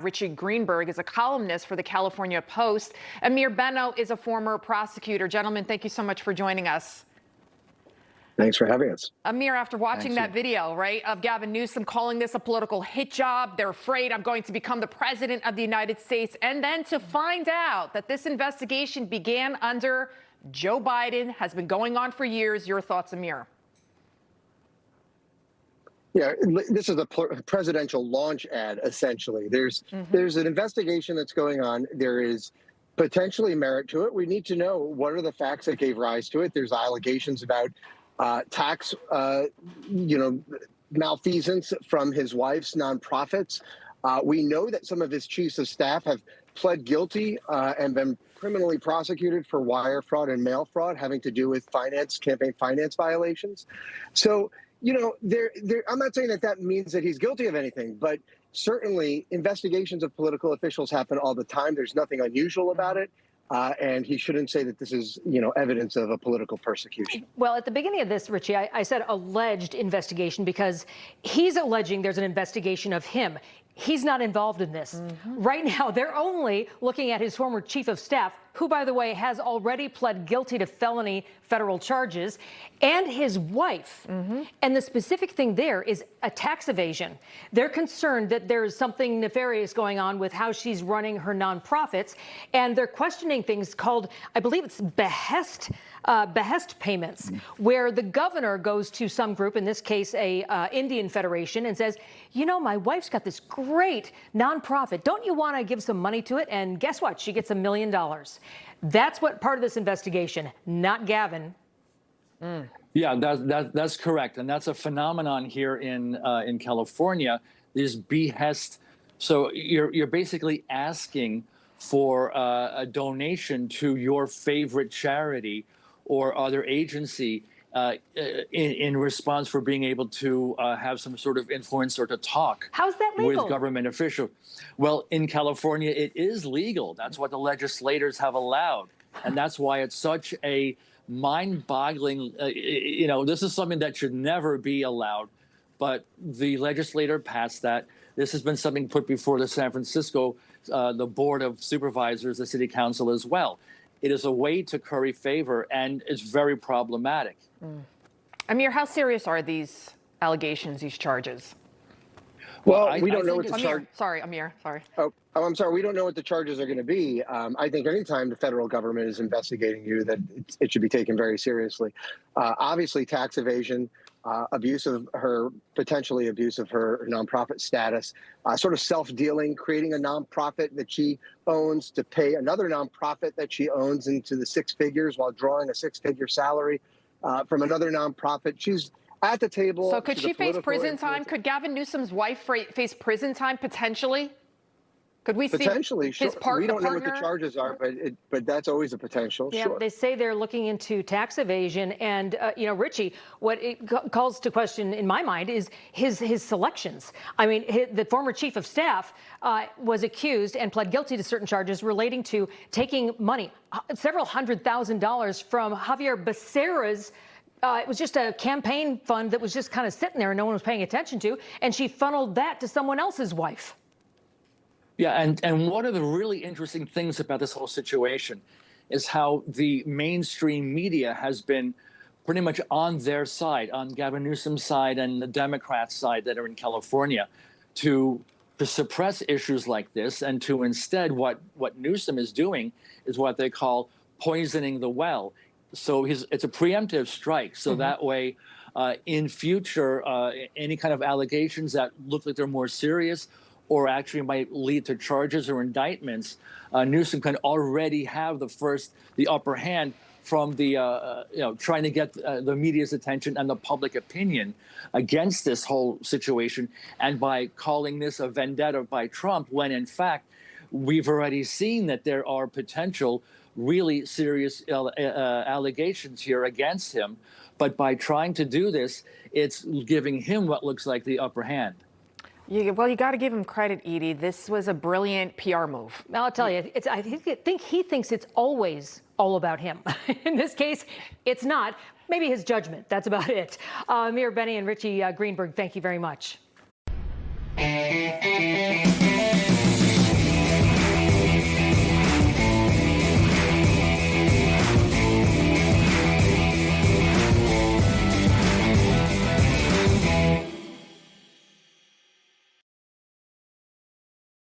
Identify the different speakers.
Speaker 1: Richard Greenberg is a columnist for the California Post. Amir Benno is a former prosecutor. Gentlemen, thank you so much for joining us.
Speaker 2: Thanks for having us.
Speaker 1: Amir, after watching that video, right, of Gavin Newsom calling this a political hit job, they're afraid I'm going to become the president of the United States, and then to find out that this investigation began under Joe Biden, has been going on for years. Your thoughts, Amir?
Speaker 2: Yeah, this is a presidential launch ad, essentially. There's an investigation that's going on. There is potentially merit to it. We need to know what are the facts that gave rise to it. There's allegations about tax, malfeasance from his wife's nonprofits. We know that some of his chiefs of staff have pled guilty and been criminally prosecuted for wire fraud and mail fraud having to do with campaign finance violations. So, I'm not saying that means that he's guilty of anything, but certainly investigations of political officials happen all the time. There's nothing unusual about it. And he shouldn't say that this is, evidence of a political persecution.
Speaker 3: Well, at the beginning of this, Richie, I said alleged investigation because he's alleging there's an investigation of him. He's not involved in this. Right now, they're only looking at his former chief of staff, who, by the way, has already pled guilty to felony federal charges, and his wife. And the specific thing there is a tax evasion. They're concerned that there is something nefarious going on with how she's running her nonprofits, and they're questioning things called, I believe it's behest payments, where the governor goes to some group, in this case, a Indian federation, and says, my wife's got this great nonprofit. Don't you want to give some money to it? And guess what? She gets $1 million. That's what part of this investigation, not Gavin.
Speaker 4: Yeah, that's correct, and that's a phenomenon here in California. These behest. So you're basically asking for a donation to your favorite charity or other agency in response for being able to have some sort of influence or to talk.
Speaker 3: How's that legal?
Speaker 4: With government officials. Well, in California, it is legal. That's what the legislators have allowed. And that's why it's such a mind-boggling, this is something that should never be allowed. But the legislator passed that. This has been something put before the San Francisco, the Board of Supervisors, the City Council as well. It is a way to curry favor, and it's very problematic.
Speaker 1: Amir, how serious are these allegations, these charges?
Speaker 2: Well, we don't know what the charge.
Speaker 1: Sorry, Amir. Sorry.
Speaker 2: Oh, I'm sorry. We don't know what the charges are going to be. I think anytime the federal government is investigating you, that it should be taken very seriously. Obviously, tax evasion, potentially abuse of her nonprofit status, sort of self-dealing, creating a nonprofit that she owns to pay another nonprofit that she owns into the six figures while drawing a six-figure salary from another nonprofit. She's at the table.
Speaker 1: So could she face prison time? Could Gavin Newsom's wife face prison time potentially? Could we see
Speaker 2: potentially? Sure. We don't know what the
Speaker 1: partner?
Speaker 2: charges are, but that's always a potential.
Speaker 3: Yeah,
Speaker 2: sure.
Speaker 3: they say they're looking into tax evasion, and Richie, what it calls to question in my mind is his selections. I mean, the former chief of staff was accused and pled guilty to certain charges relating to taking money, several $100,000 from Javier Becerra's. It was just a campaign fund that was just kind of sitting there and no one was paying attention to, and she funneled that to someone else's wife.
Speaker 4: Yeah, and one of the really interesting things about this whole situation is how the mainstream media has been pretty much on their side, on Gavin Newsom's side and the Democrats' side that are in California, to suppress issues like this, and to instead what Newsom is doing is what they call poisoning the well. So it's a preemptive strike. So that way, in future, any kind of allegations that look like they're more serious or actually might lead to charges or indictments, Newsom can already have the upper hand from the, trying to get the media's attention and the public opinion against this whole situation. And by calling this a vendetta by Trump, when in fact, we've already seen that there are potential really serious allegations here against him. But by trying to do this, it's giving him what looks like the upper hand.
Speaker 1: Well, you got to give him credit, Edie. This was a brilliant PR move.
Speaker 3: I'll tell you, I think he thinks it's always all about him. In this case, it's not. Maybe his judgment. That's about it. Amir Benno and Richie Greenberg, thank you very much.